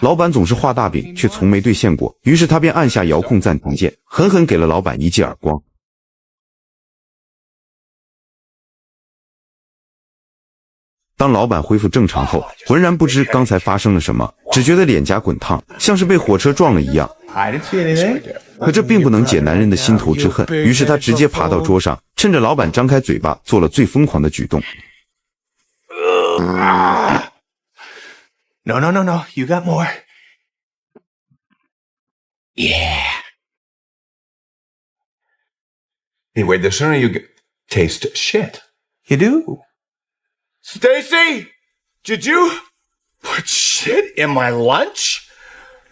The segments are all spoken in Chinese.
老板总是画大饼，却从没兑现过。于是他便按下遥控暂停键，狠狠给了老板一记耳光。当老板恢复正常后，浑然不知刚才发生了什么，只觉得脸颊滚烫，像是被火车撞了一样。可这并不能解男人的心头之恨，于是他直接爬到桌上，趁着老板张开嘴巴，做了最疯狂的举动。No, you got more. Yeah. Anyway, the sooner you taste shit. You do? Stacy, did you put shit in my lunch?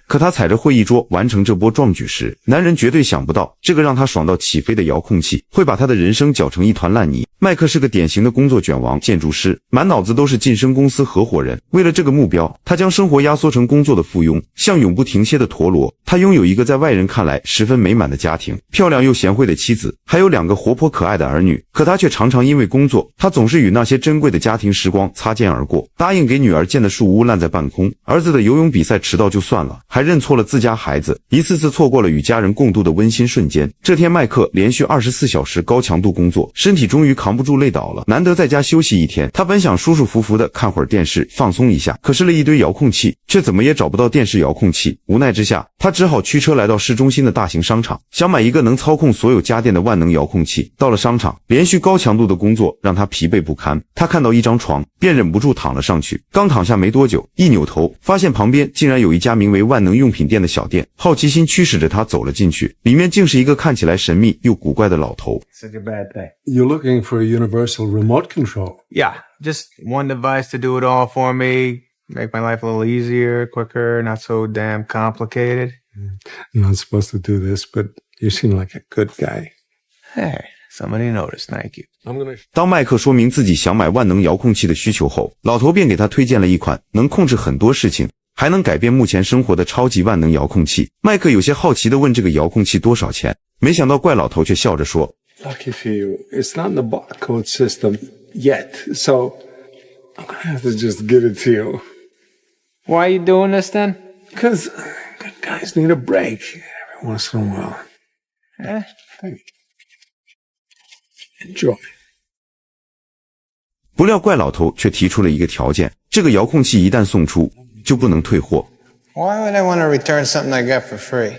可他踩着会议桌完成这波壮举时，男人绝对想不到，这个让他爽到起飞的遥控器会把他的人生搅成一团烂泥。麦克是个典型的工作卷王建筑师，满脑子都是晋升公司合伙人。为了这个目标，他将生活压缩成工作的附庸，像永不停歇的陀螺。他拥有一个在外人看来十分美满的家庭，漂亮又贤惠的妻子，还有2个活泼可爱的儿女。可他却常常因为工作，他总是与那些珍贵的家庭时光擦肩而过。答应给女儿建的树屋烂在半空，儿子的游泳比赛迟到就算了，还认错了自家孩子，一次次错过了与家人共度的温馨瞬间。这天麦克连续24小时高强度工作，身体终于扛不住累倒了，难得在家休息一天，他本想舒舒服服的看会儿电视放松一下，可是了一堆遥控器，却怎么也找不到电视遥控器。无奈之下，他只好驱车来到市中心的大型商场，想买一个能操控所有家电的万能遥控器。到了商场，连续高强度的工作让他疲惫不堪，他看到一张床，便忍不住躺了上去。刚躺下没多久，一扭头发现旁边竟然有一家名为万能用品店的小店，好奇心驱使着他走了进去，里面竟是一个看起来神秘又古怪的老头。Such a bad thing. You're looking for a universal remote control. Yeah, just one device to do it all for me, make my life a little easier, quicker, not so damn complicated. You're not supposed to do this, but you seem like a good guy. Hey, somebody noticed, thank you. 当麦克说明自己想买万能遥控器的需求后，老头便给他推荐了一款能控制很多事情，还能改变目前生活的超级万能遥控器。麦克有些好奇地问这个遥控器多少钱，没想到怪老头却笑着说 Lucky for you, it's not in the barcode system yet, so I'm gonna have to just give it to you. Why are you doing this then? Because good guys need a break every once in a while. Thank you. Enjoy. 不料怪老头却提出了一个条件，这个遥控器一旦送出，就不能退货。 Why would I want to return something I got for free?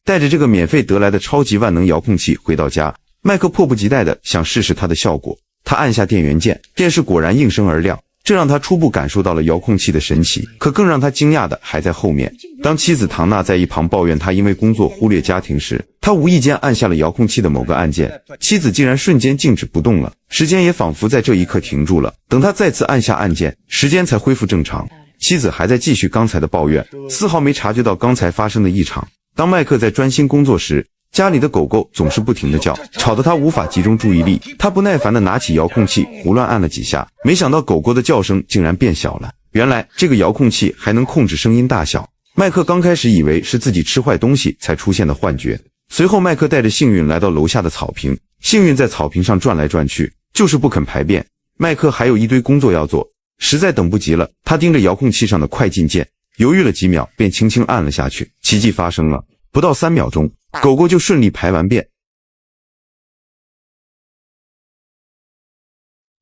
带着这个免费得来的超级万能遥控器回到家，麦克迫不及待地想试试它的效果。他按下电源键，电视果然应声而亮，这让他初步感受到了遥控器的神奇。可更让他惊讶的还在后面。当妻子唐娜在一旁抱怨他因为工作忽略家庭时，他无意间按下了遥控器的某个按键，妻子竟然瞬间静止不动了，时间也仿佛在这一刻停住了。等他再次按下按键，时间才恢复正常。妻子还在继续刚才的抱怨，丝毫没察觉到刚才发生的异常。当麦克在专心工作时，家里的狗狗总是不停地叫，吵得他无法集中注意力。他不耐烦地拿起遥控器胡乱按了几下，没想到狗狗的叫声竟然变小了。原来这个遥控器还能控制声音大小。麦克刚开始以为是自己吃坏东西才出现的幻觉。随后麦克带着幸运来到楼下的草坪，幸运在草坪上转来转去，就是不肯排便。麦克还有一堆工作要做，实在等不及了，他盯着遥控器上的快进键，犹豫了几秒便轻轻按了下去。奇迹发生了，不到3秒钟，狗狗就顺利排完便。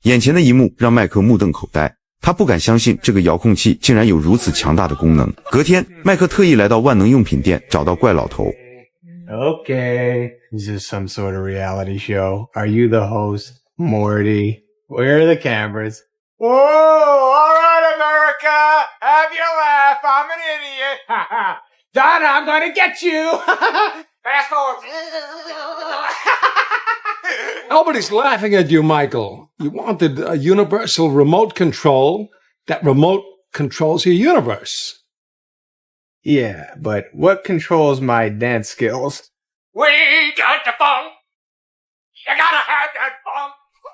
眼前的一幕让麦克目瞪口呆，他不敢相信这个遥控器竟然有如此强大的功能。隔天，麦克特意来到万能用品店，找到怪老头。Okay, is this some sort of reality show? Are you the host, Morty? Where are the cameras? Whoa, all right, America, have your laugh. I'm an idiot. Donna, I'm gonna get you. Fast forward. Nobody's laughing at you, Michael. You wanted a universal remote control. That remote controls your universe. Yeah, but what controls my dance skills? We got the funk. You gotta have that funk.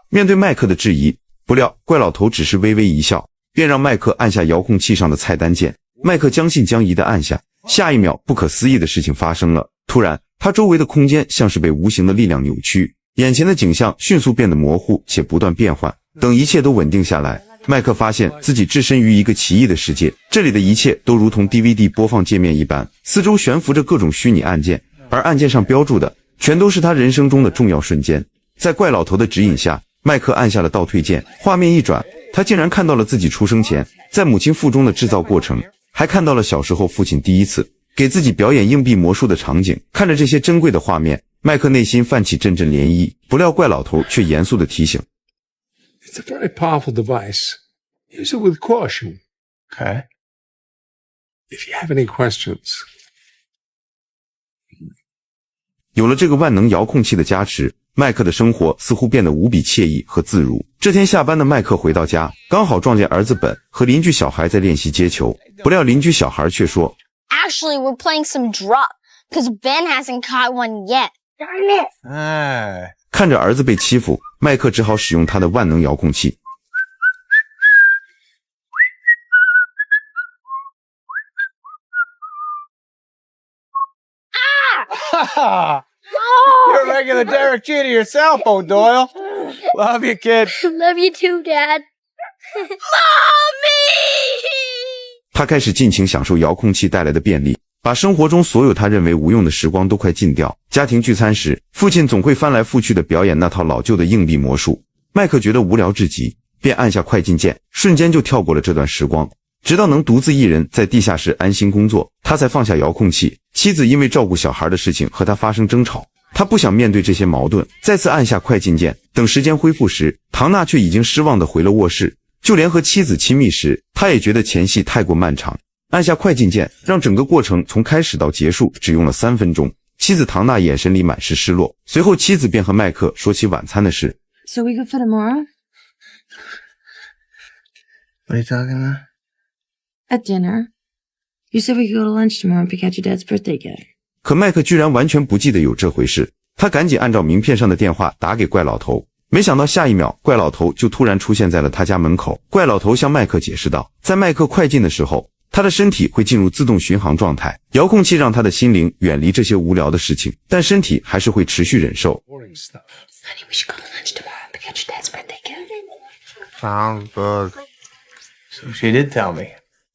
面对麦克的质疑，不料怪老头只是微微一笑，便让麦克按下遥控器上的菜单键。麦克将信将疑地按下，下一秒不可思议的事情发生了。突然，他周围的空间像是被无形的力量扭曲，眼前的景象迅速变得模糊且不断变换。等一切都稳定下来，麦克发现自己置身于一个奇异的世界，这里的一切都如同 DVD 播放界面一般，四周悬浮着各种虚拟按键，而按键上标注的全都是他人生中的重要瞬间。在怪老头的指引下，麦克按下了倒退键，画面一转，他竟然看到了自己出生前在母亲腹中的制造过程，还看到了小时候父亲第一次给自己表演硬币魔术的场景。看着这些珍贵的画面，麦克内心泛起阵阵涟漪，不料怪老头却严肃地提醒 It's a very powerful device. Use it with caution. Okay. If you have any questions. 有了这个万能遥控器的加持，麦克的生活似乎变得无比惬意和自如。这天下班的麦克回到家，刚好撞见儿子本和邻居小孩在练习接球，不料邻居小孩却说 Actually, we're playing some drop, because Ben hasn't caught one yet. Darn it! 哎，看着儿子被欺负，麦克只好使用他的万能遥控器。You're a regular Derek Jeter yourself, O'Doyle. Love you, kid. Love you too, Dad. Mommy! 他开始尽情享受遥控器带来的便利，把生活中所有他认为无用的时光都快禁掉。家庭聚餐时，父亲总会翻来覆去地表演那套老旧的硬币魔术。麦克觉得无聊至极，便按下快进键，瞬间就跳过了这段时光。直到能独自一人在地下室安心工作，他才放下遥控器。妻子因为照顾小孩的事情和他发生争吵，他不想面对这些矛盾，再次按下快进键。等时间恢复时，唐娜却已经失望地回了卧室。就连和妻子亲密时，他也觉得前戏太过漫长。按下快进键，让整个过程从开始到结束只用了3分钟。妻子唐娜眼神里满是失落，随后妻子便和麦克说起晚餐的事。So we good for tomorrow? What are you talking about? At dinner. You said we could go to lunch tomorrow and pick out your dad's birthday gift. 可麦克居然完全不记得有这回事，他赶紧按照名片上的电话打给怪老头。没想到下一秒，怪老头就突然出现在了他家门口。怪老头向麦克解释道，在麦克快进的时候，他的身体会进入自动巡航状态，遥控器让他的心灵远离这些无聊的事情，但身体还是会持续忍受。 Boring stuff. Honey, we should go to lunch tomorrow and pick out your dad's birthday gift. Sounds good. So she did tell me.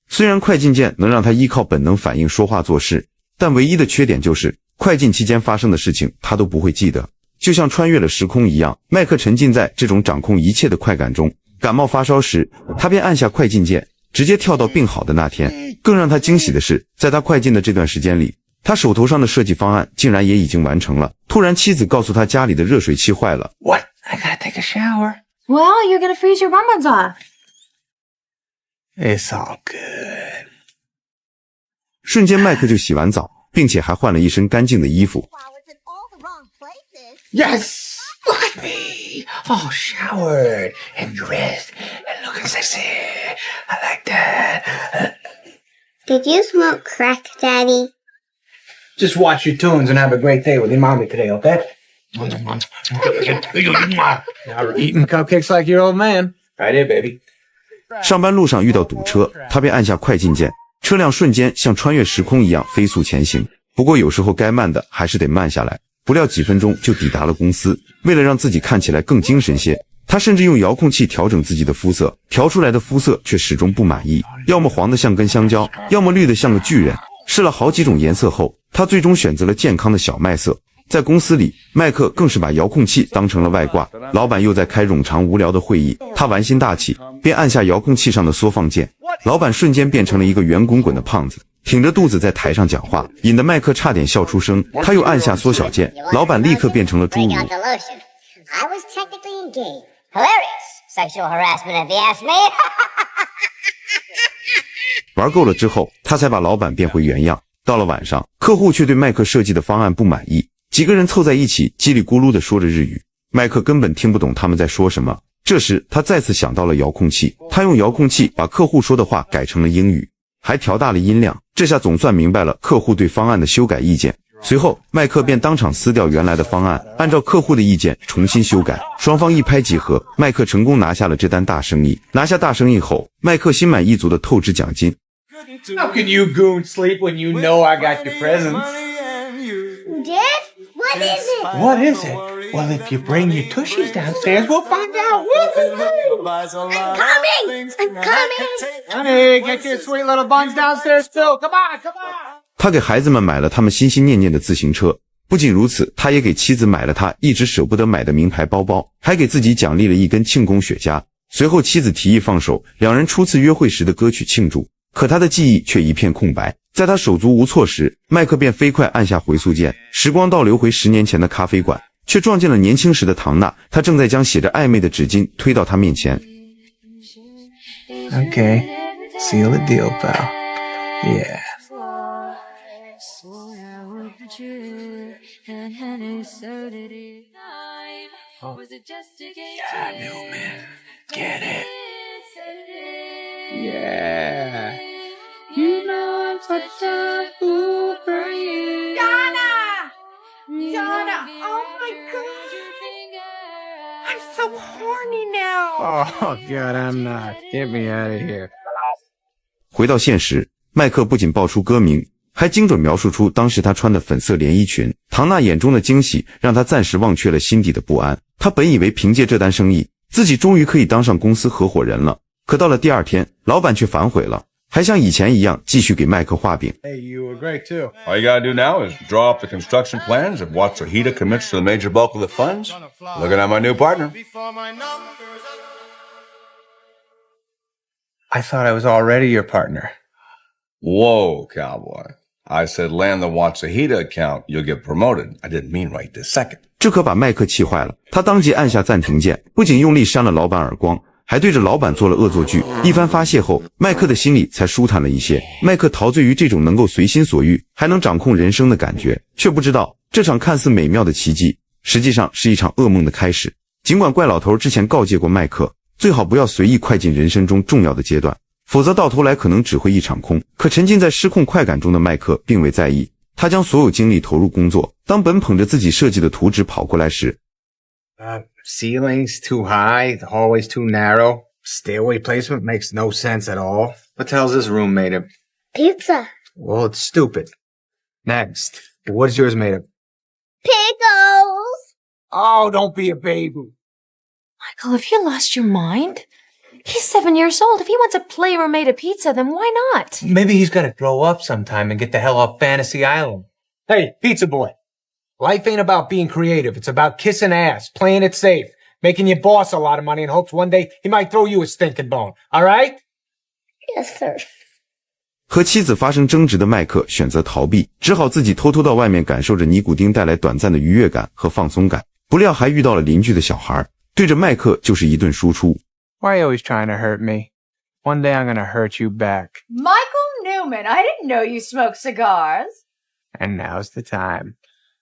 虽然快进键能让他依靠本能反应说话做事，但唯一的缺点就是快进期间发生的事情他都不会记得，就像穿越了时空一样。麦克沉浸在这种掌控一切的快感中，感冒发烧时，他便按下快进键，直接跳到病好的那天。更让他惊喜的是，在他快进的这段时间里，他手头上的设计方案竟然也已经完成了。突然妻子告诉他家里的热水器坏了。 What? I gotta take a shower. Well, you're gonna freeze your bonbons off. It's all good. 瞬间麦克就洗完澡，并且还换了一身干净的衣服。 Flowers in all the wrong places. Yes! Look at me! All showered and dressed and looking sexy. I like that. Did you smoke crack, Daddy? Just watch your tunes and have a great day with your mommy today, okay? Eating cupcakes like your old man. Right here, baby. 上班路上遇到堵车，他便按下快进键，车辆瞬间像穿越时空一样飞速前行。不过有时候该慢的还是得慢下来，不料几分钟就抵达了公司。为了让自己看起来更精神些，他甚至用遥控器调整自己的肤色，调出来的肤色却始终不满意，要么黄的像根香蕉，要么绿的像个巨人。试了好几种颜色后，他最终选择了健康的小麦色。在公司里，麦克更是把遥控器当成了外挂。老板又在开冗长无聊的会议，他玩心大起，便按下遥控器上的缩放键。老板瞬间变成了一个圆滚滚的胖子，挺着肚子在台上讲话，引得麦克差点笑出声。他又按下缩小键，老板立刻变成了侏儒。 I was technically engaged. Hilarious. Sexual harassment if you ask me. 玩够了之后，他才把老板变回原样。到了晚上，客户却对麦克设计的方案不满意，几个人凑在一起叽里咕噜地说着日语，麦克根本听不懂他们在说什么。这时他再次想到了遥控器，他用遥控器把客户说的话改成了英语，还调大了音量，这下总算明白了客户对方案的修改意见。随后麦克便当场撕掉原来的方案，按照客户的意见重新修改，双方一拍即合，麦克成功拿下了这单大生意。拿下大生意后，麦克心满意足地透支奖金。 How can you goon sleep when you know I got your presents? Dad? What is it? What is it? Well, if you bring your tushies downstairs, we'll find out. I'm coming! I'm coming! Honey, get your sweet little buns downstairs too. Come on, come on. 他给孩子们买了他们心心念念的自行车，不仅如此，他也给妻子买了他一直舍不得买的名牌包包，还给自己奖励了一根庆功雪茄。随后妻子提议放手两人初次约会时的歌曲庆祝，可他的记忆却一片空白。在他手足无措时，麦克便飞快按下回溯键，时光倒流回10年前的咖啡馆，却撞见了年轻时的唐娜，她正在将写着暧昧的纸巾推到他面前。 Okay, seal the deal, pal. Yeah. Yeah, Newman. Get it. Yeah. You know I'm such a fool for you. Donna! Donna, oh my god! I'm so horny now! Oh, God, I'm not. Get me out of here. 回到现实，麦克不仅报出歌名，还精准描述出当时他穿的粉色连衣裙。唐娜眼中的惊喜让他暂时忘却了心底的不安。他本以为凭借这单生意，自己终于可以当上公司合伙人了。可到了第二天，老板却反悔了，还像以前一样继续给麦克画饼。 Hey, you were great, too. All you gotta do now is draw up the construction plans if Watsuhita commits to the major bulk of the funds. Looking at my new partner. I thought I was already your partner. Whoa, cowboy. I said land the Watsuhita account, you'll get promoted. I didn't mean right this second. 这可把麦克气坏了，他当即按下暂停键，不仅用力扇了老板耳光，还对着老板做了恶作剧。一番发泄后，麦克的心里才舒坦了一些。麦克陶醉于这种能够随心所欲，还能掌控人生的感觉，却不知道这场看似美妙的奇迹，实际上是一场噩梦的开始。尽管怪老头之前告诫过麦克，最好不要随意快进人生中重要的阶段，否则到头来可能只会一场空。可沉浸在失控快感中的麦克并未在意，他将所有精力投入工作。当本捧着自己设计的图纸跑过来时， Ceiling's too high, the hallway's too narrow. Stairway placement makes no sense at all. What the hell's this room made of? Pizza. Well, it's stupid. Next. What is yours made of? Pickles. Oh, don't be a baby. Michael, have you lost your mind? He's 7 years old. If he wants a playroom made of pizza, then why not? Maybe he's got to grow up sometime and get the hell off Fantasy Island. Hey, pizza boy. Life ain't about being creative. It's about kissing ass, playing it safe, making your boss a lot of money in hopes one day he might throw you a stinking bone. All right? Yes, sir. 和妻子发生争执的麦克选择逃避，只好自己偷偷到外面感受着尼古丁带来短暂的愉悦感和放松感。不料还遇到了邻居的小孩，对着麦克就是一顿输出。 Why are you always trying to hurt me? One day I'm gonna hurt you back. Michael Newman, I didn't know you smoked cigars. And now's the time.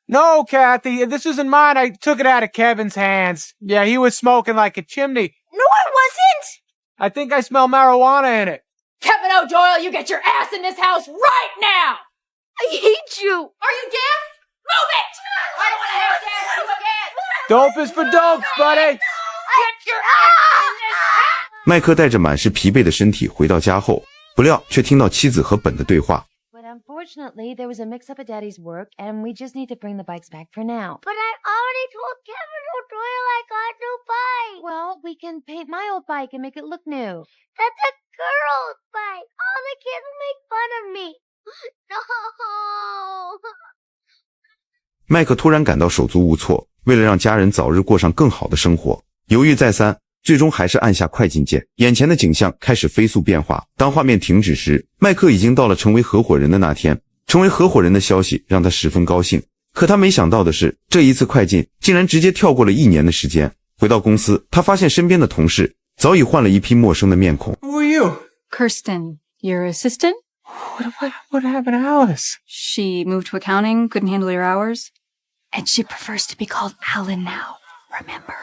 No, Kathy, this isn't mine. I took it out of Kevin's hands. Yeah, he was smoking like a chimney. No, I wasn't! I think I smell marijuana in it. Kevin O'Doyle, you get your ass in this house right now! I hate you. Are you deaf? Move it! I don't want to have to ask you again! Dope is for dopes, buddy. Get your ass in this house! 麦克带着满是疲惫的身体回到家后，不料却听到妻子和本的对话。 But unfortunately, there was a mix-up at Daddy's work, and we just need to bring the bikes back for now. But I already told Kevin O'Doyle I got a new bike. Well, we can paint my old bike and make it look new. That's a girl's bike. All the kids make fun of me. No. 麦克突然感到手足无措，为了让家人早日过上更好的生活，犹豫再三，最终还是按下快进键。眼前的景象开始飞速变化，当画面停止时，麦克已经到了成为合伙人的那天。成为合伙人的消息让他十分高兴，可他没想到的是，这一次快进竟然直接跳过了1年的时间。回到公司，他发现身边的同事早已换了一批陌生的面孔。 Who are you? Kirsten, your assistant? What happened to Alice? She moved to accounting, couldn't handle your hours. And she prefers to be called Alan now, remember?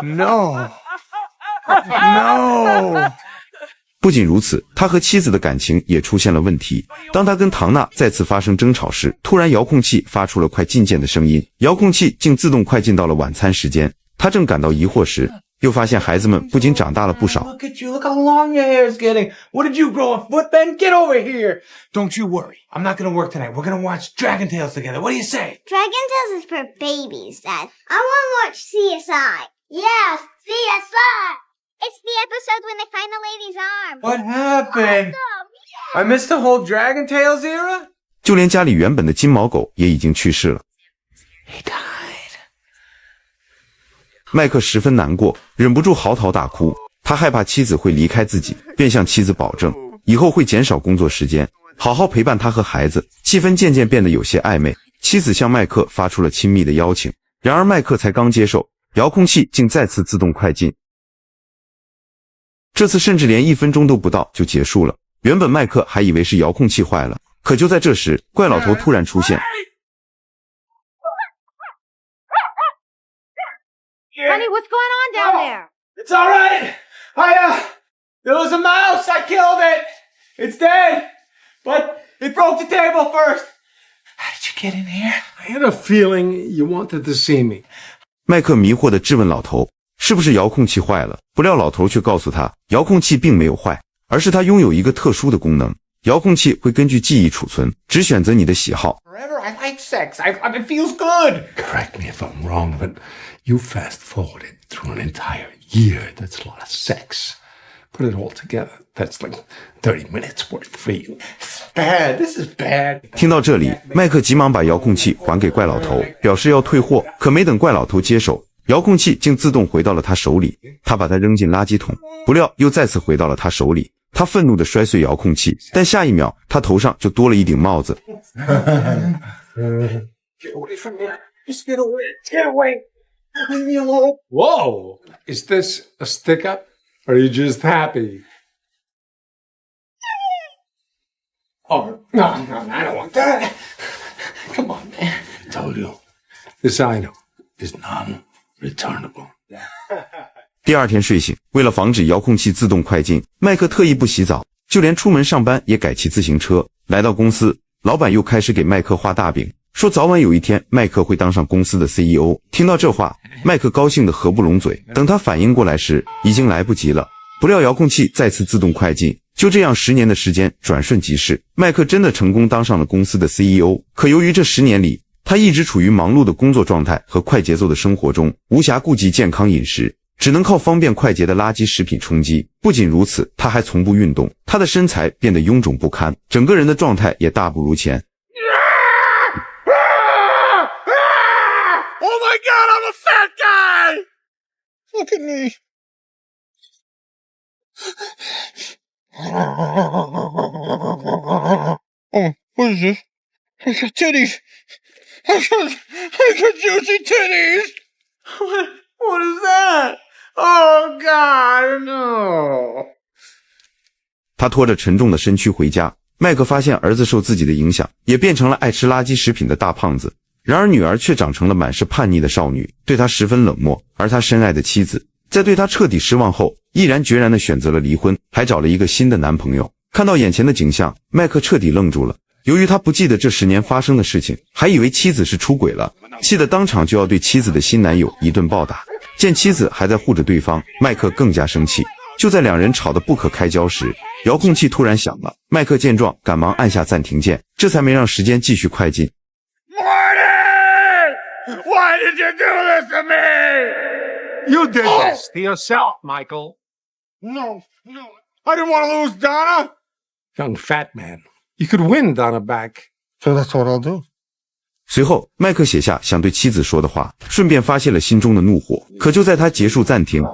No. No. 不仅如此，他和妻子的感情也出现了问题。当他跟唐娜再次发生争吵时，突然遥控器发出了快进键的声音，遥控器竟自动快进到了晚餐时间。他正感到疑惑时，又发现孩子们不仅长大了不少。 Look at you. Look how long your hair is getting. What did you grow a foot, Ben? Get over here. Don't you worry. I'm not going to work tonight. We're going to watch Dragon Tales together. What do you say? Dragon Tales is for babies, Dad. I want to watch CSI. Yeah, CSI. It's the episode when they find the lady's arm. What happened? I missed the whole Dragon Tales era? 就连家里原本的金毛狗也已经去世了。 He died. 麦克十分难过，忍不住嚎啕大哭。他害怕妻子会离开自己，便向妻子保证，以后会减少工作时间，好好陪伴他和孩子。气氛渐渐变得有些暧昧，妻子向麦克发出了亲密的邀请。然而麦克才刚接受，遥控器竟再次自动快进。这次甚至连1分钟都不到就结束了。原本麦克还以为是遥控器坏了，可就在这时，怪老头突然出现。 Honey, what's going on down there? It's all right. There was a mouse. I killed it. It's dead. But it broke the table first. How did you get in here? I had a feeling you wanted to see me. 麦克迷惑地质问老头，是不是遥控器坏了？不料老头却告诉他，遥控器并没有坏，而是它拥有一个特殊的功能。遥控器会根据记忆储存，只选择你的喜好。 Forever, I like sex. It feels good. Correct me if I'm wrong, but you fast forwarded through an entire year. That's a lot of sex. Put it all together, that's like 30 minutes worth for you. Bad. This is bad. 听到这里，麦克急忙把遥控器还给怪老头，表示要退货。可没等怪老头接手，遥控器竟自动回到了他手里。他把它扔进垃圾桶，不料又再次回到了他手里。他愤怒地摔碎遥控器，但下一秒，他头上就多了一顶帽子。 Get away from me. Just get away. Get away. Leave me alone. Whoa! Is this a stick up? Or are you just happy? Oh, no, I don't want that. Come on, man. I told you. This item is non-returnable. 第二天睡醒，为了防止遥控器自动快进，麦克特意不洗澡，就连出门上班也改骑自行车。来到公司，老板又开始给麦克画大饼，说早晚有一天麦克会当上公司的 CEO。听到这话，麦克高兴得合不拢嘴。等他反应过来时，已经来不及了。不料遥控器再次自动快进，就这样10年的时间转瞬即逝，麦克真的成功当上了公司的 CEO。可由于这10年里，他一直处于忙碌的工作状态和快节奏的生活中，无暇顾及健康饮食。 只能靠方便快捷的垃圾食品充饥。不仅如此，他还从不运动，他的身材变得臃肿不堪，整个人的状态也大不如前。Oh my god, I'm a fat guy! Look at me. Oh, what is this? I got titties. I got juicy titties. What is that? Oh, God, no. 他拖着沉重的身躯回家，麦克发现儿子受自己的影响，也变成了爱吃垃圾食品的大胖子。然而女儿却长成了满是叛逆的少女，对他十分冷漠。而他深爱的妻子，在对他彻底失望后，毅然决然地选择了离婚，还找了一个新的男朋友。看到眼前的景象，麦克彻底愣住了。由于他不记得这10年发生的事情，还以为妻子是出轨了，气得当场就要对妻子的新男友一顿暴打。见妻子还在护着对方，麦克更加生气。就在两人吵得不可开交时，遥控器突然响了。麦克见状，赶忙按下暂停键，这才没让时间继续快进。Morty! Why did you do this to me? You did this to yourself, Michael. No, I didn't want to lose Donna. Young fat man. You could win Donna back. So that's what I'll do. 随后，麦克写下想对妻子说的话，顺便发泄了心中的怒火。可就在他结束暂停，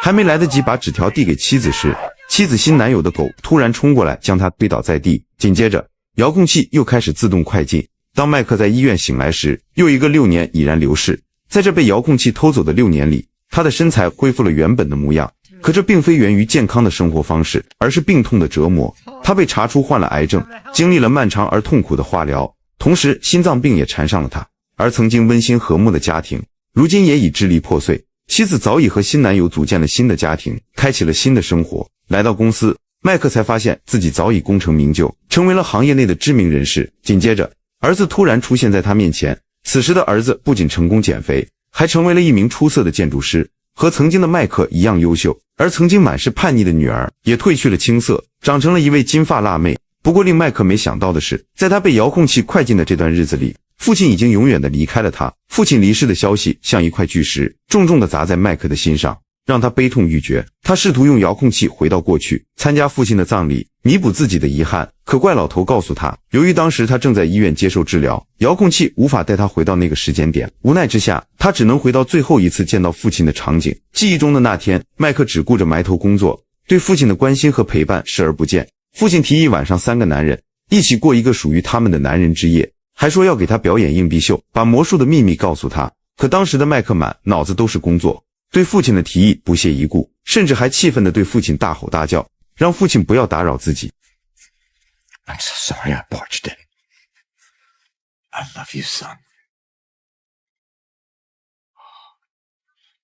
还没来得及把纸条递给妻子时，妻子新男友的狗突然冲过来，将他推倒在地。紧接着，遥控器又开始自动快进。当麦克在医院醒来时，又一个6年已然流逝。在这被遥控器偷走的6年里，他的身材恢复了原本的模样。可这并非源于健康的生活方式，而是病痛的折磨。他被查出患了癌症，经历了漫长而痛苦的化疗，同时心脏病也缠上了他。而曾经温馨和睦的家庭，如今也已支离破碎。妻子早已和新男友组建了新的家庭，开启了新的生活。来到公司，麦克才发现自己早已功成名就，成为了行业内的知名人士。紧接着，儿子突然出现在他面前。此时的儿子不仅成功减肥，还成为了一名出色的建筑师，和曾经的麦克一样优秀。而曾经满是叛逆的女儿也褪去了青涩，长成了一位金发辣妹。不过令麦克没想到的是，在他被遥控器快进的这段日子里，父亲已经永远地离开了他。父亲离世的消息像一块巨石，重重地砸在麦克的心上，让他悲痛欲绝。他试图用遥控器回到过去，参加父亲的葬礼，弥补自己的遗憾。可怪老头告诉他，由于当时他正在医院接受治疗，遥控器无法带他回到那个时间点。无奈之下，他只能回到最后一次见到父亲的场景。记忆中的那天，麦克只顾着埋头工作，对父亲的关心和陪伴视而不见。父亲提议晚上3个男人一起过一个属于他们的男人之夜，还说要给他表演硬币秀，把魔术的秘密告诉他。可当时的麦克满脑子都是工作，对父亲的提议不屑一顾，甚至还气愤地对父亲大吼大叫，让父亲不要打扰自己。I'm so sorry I barged in. I love you, son.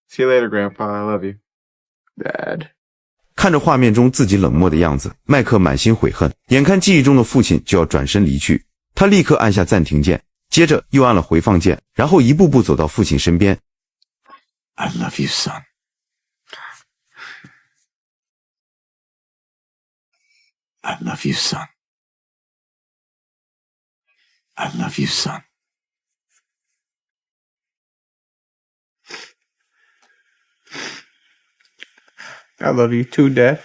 See you later, Grandpa. I love you. Dad. 看着画面中自己冷漠的样子，麦克满心悔恨，眼看记忆中的父亲就要转身离去，他立刻按下暂停键，接着又按了回放键，然后一步步走到父亲身边。I love you, son. I love you, son. I love you, son. I love you too, Dad.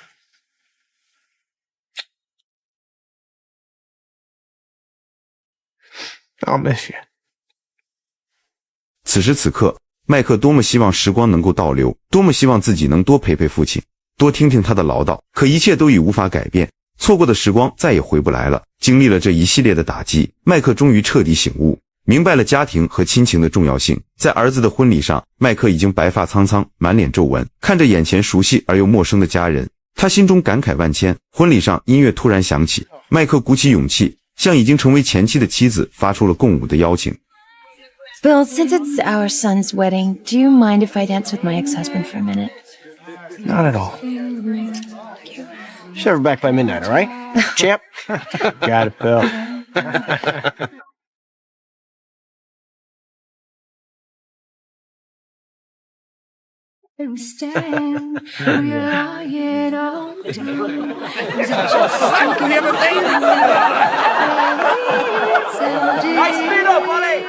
I'll miss you. 此时此刻，麦克多么希望时光能够倒流，多么希望自己能多陪陪父亲，多听听他的唠叨，可一切都已无法改变，错过的时光再也回不来了。经历了这一系列的打击，麦克终于彻底醒悟，明白了家庭和亲情的重要性。在儿子的婚礼上，麦克已经白发苍苍，满脸皱纹，看着眼前熟悉而又陌生的家人，他心中感慨万千。婚礼上音乐突然响起，麦克鼓起勇气，向已经成为前妻的妻子发出了共舞的邀请。Bill, since it's our son's wedding, do you mind if I dance with my ex-husband for a minute? Not at all. Shove her back by midnight, all right? Champ? Got it, Bill. Stand where you lie it all down. Speed up, buddy!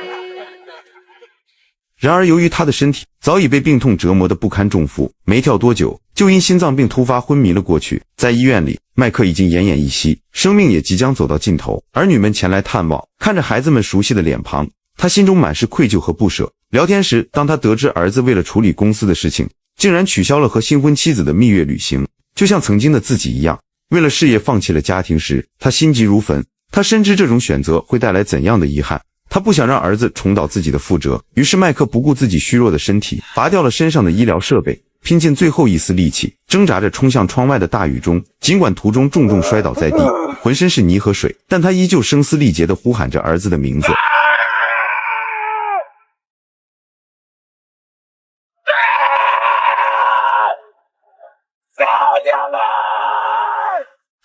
然而由于他的身体早已被病痛折磨得不堪重负，没跳多久就因心脏病突发昏迷了过去。在医院里，麦克已经奄奄一息，生命也即将走到尽头。儿女们前来探望，看着孩子们熟悉的脸庞，他心中满是愧疚和不舍。聊天时，当他得知儿子为了处理公司的事情，竟然取消了和新婚妻子的蜜月旅行，就像曾经的自己一样，为了事业放弃了家庭时，他心急如焚。他深知这种选择会带来怎样的遗憾，他不想让儿子重蹈自己的覆辙。于是麦克不顾自己虚弱的身体，拔掉了身上的医疗设备，拼尽最后一丝力气，挣扎着冲向窗外的大雨中。尽管途中重重摔倒在地，浑身是泥和水，但他依旧声嘶力竭地呼喊着儿子的名字。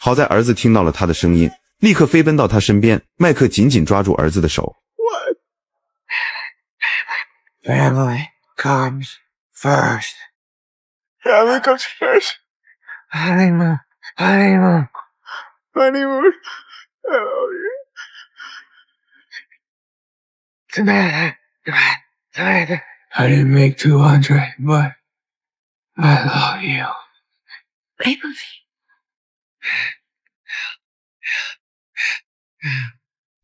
好在儿子听到了他的声音，立刻飞奔到他身边。麦克紧紧抓住儿子的手。Family comes first. Family comes first. Honeymoon. Honeymoon. Honeymoon. I love you. Tonight. I didn't make 200, but I love you. I love you.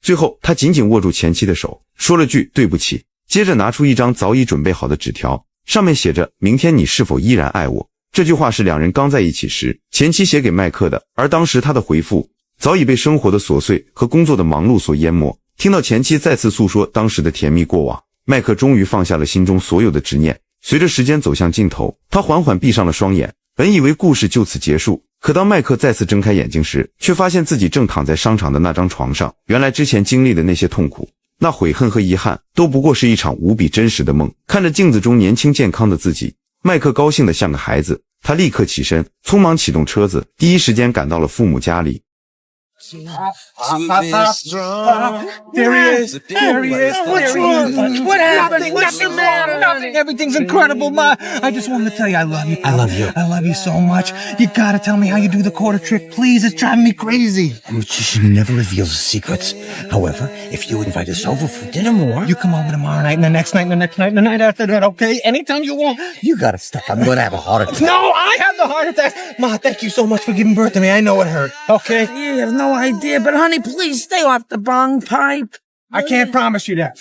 最后，他紧紧握住前妻的手，说了句对不起，接着拿出一张早已准备好的纸条，上面写着明天你是否依然爱我。这句话是两人刚在一起时前妻写给麦克的，而当时他的回复早已被生活的琐碎和工作的忙碌所淹没。听到前妻再次诉说当时的甜蜜过往，麦克终于放下了心中所有的执念。随着时间走向尽头，他缓缓闭上了双眼，本以为故事就此结束，可当麦克再次睁开眼睛时，却发现自己正躺在商场的那张床上。原来之前经历的那些痛苦，那悔恨和遗憾，都不过是一场无比真实的梦。看着镜子中年轻健康的自己，麦克高兴得像个孩子。他立刻起身，匆忙启动车子，第一时间赶到了父母家里。There he is. There he is. What's wrong? What happened? What's the matter? Nothing. Everything's incredible, Ma. I just wanted to tell you I love you. I love you. I love you so much. You gotta tell me how you do the quarter trick, please. It's driving me crazy. You should never reveal the secrets. However, if you invite us over for dinner more, you come over tomorrow night and the next night and the next night and the night after that, okay? Anytime you want. You gotta stop. I'm gonna have a heart attack. No, I have the heart attack. Ma, thank you so much for giving birth to me. I know it hurt. Okay? You have no idea, but honey, please stay off the bong pipe. I can't promise you that.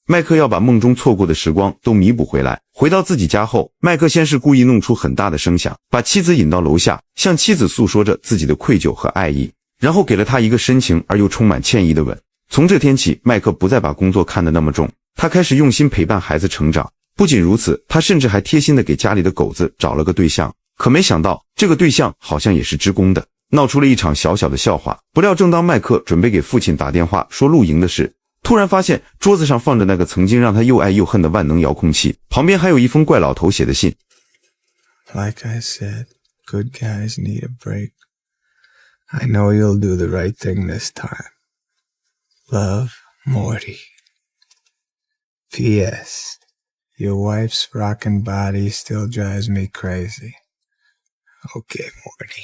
麦克要把梦中错过的时光都弥补回来。回到自己家后，麦克先是故意弄出很大的声响，把妻子引到楼下，向妻子诉说着自己的愧疚和爱意，然后给了她一个深情而又充满歉意的吻。从这天起，麦克不再把工作看得那么重，他开始用心陪伴孩子成长。不仅如此，他甚至还贴心地给家里的狗子找了个对象。可没想到，这个对象好像也是职工的，闹出了一场小小的笑话。不料正当麦克准备给父亲打电话说露营的事，突然发现桌子上放着那个曾经让他又爱又恨的万能遥控器，旁边还有一封怪老头写的信。 Like I said, good guys need a break. I know you'll do the right thing this time. Love, Morty. P.S. Your wife's rockin' body still drives me crazy. Okay, Morty.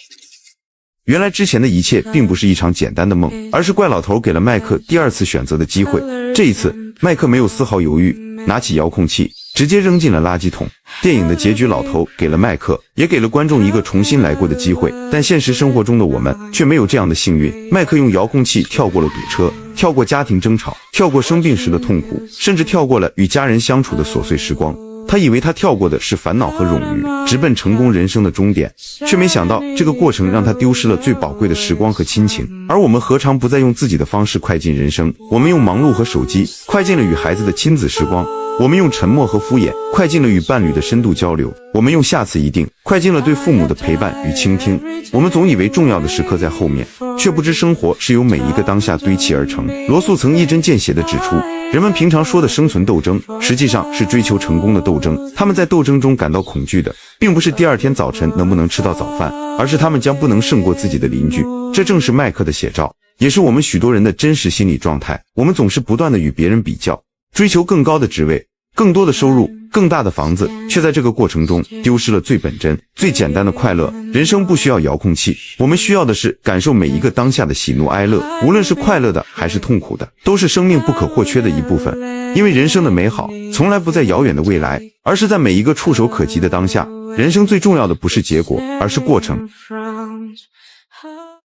原来之前的一切并不是一场简单的梦，而是怪老头给了麦克第二次选择的机会。这一次，麦克没有丝毫犹豫，拿起遥控器直接扔进了垃圾桶。电影的结局，老头给了麦克，也给了观众一个重新来过的机会。但现实生活中的我们却没有这样的幸运。麦克用遥控器跳过了堵车，跳过家庭争吵，跳过生病时的痛苦，甚至跳过了与家人相处的琐碎时光。他以为他跳过的是烦恼和冗余，直奔成功人生的终点，却没想到这个过程让他丢失了最宝贵的时光和亲情。而我们何尝不再用自己的方式快进人生？我们用忙碌和手机快进了与孩子的亲子时光，我们用沉默和敷衍快进了与伴侣的深度交流，我们用下次一定快进了对父母的陪伴与倾听。我们总以为重要的时刻在后面，却不知生活是由每一个当下堆砌而成。罗素曾一针见血地指出，人们平常说的生存斗争，实际上是追求成功的斗争。他们在斗争中感到恐惧的，并不是第二天早晨能不能吃到早饭，而是他们将不能胜过自己的邻居。这正是麦克的写照，也是我们许多人的真实心理状态。我们总是不断地与别人比较，追求更高的职位，更多的收入，更大的房子，却在这个过程中丢失了最本真、最简单的快乐。人生不需要遥控器，我们需要的是感受每一个当下的喜怒哀乐，无论是快乐的还是痛苦的，都是生命不可或缺的一部分。因为人生的美好从来不在遥远的未来，而是在每一个触手可及的当下。人生最重要的不是结果，而是过程。